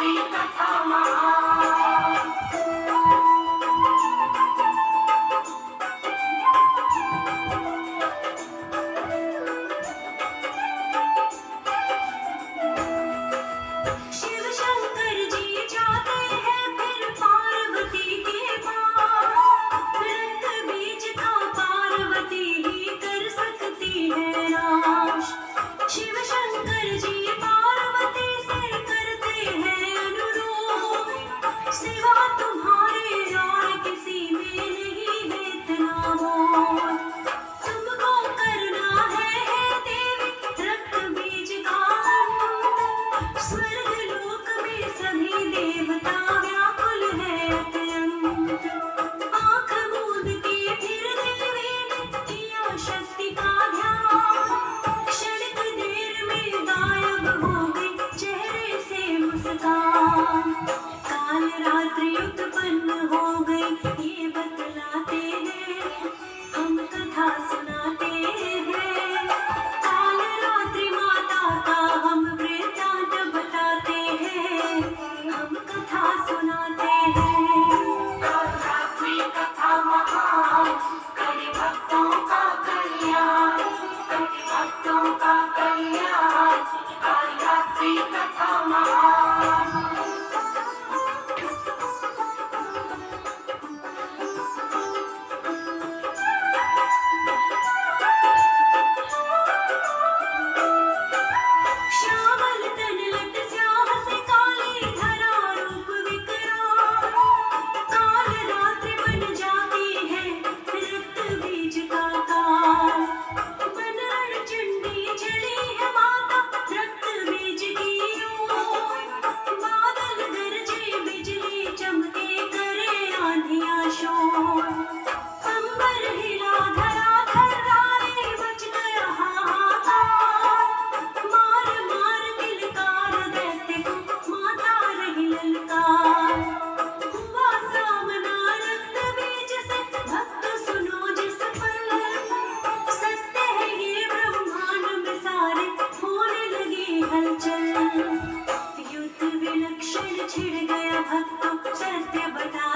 कथा महान। शिव शंकर जी जाते हैं फिर पार्वती के पास, रक्त बीज का पार्वती ही कर सकती है नाश। शिव शंकर जी पार्वती से करते हैं अनुरोध, सिवा तुम्हारे और किसी में नहीं है इतना मोह। तुमको करना है हे देवी रक्त बीज का अंत, स्वर्ग लोक में सभी देवता व्याकुल है अत्यंत। आँख मूंद के फिर देवी ने किया शक्ति का ध्यान, क्षणिक देर में गायब हो गई चेहरे से मुस्कान। काल रात्रि उत्पन्न हो गई ये बतलाते हैं, हम कथा सुनाते हैं। काल रात्रि माता का हम वृत्तांत बताते हैं, हम कथा सुनाते हैं। काल रात्रि कथा महान, करे भक्तों का कल्याण, करे भक्तों का कल्याण। काल रात्रि कथा महान। श्यामल तन लट स्याह से काली धरा रूप विकराल, काल रात्रि बन जाती है रक्त बीज का काल। बनरण चंडी चली है माता रक्त बीज की ओर, बादल गरजे बिजली चमके करे आंधियां शोर। अंबर हिला धरा थर्राए मच गया हाहाकार, मार मार किलकार दैत्य को माता रही ललकार। हुआ सामना रक्त बीज से भक्त सुनो जिस पल, सत्य है ये ब्रह्मांड में सारे होने लगी हलचल। युद्ध विलक्षण छिड़ गया भक्तों सत्य बता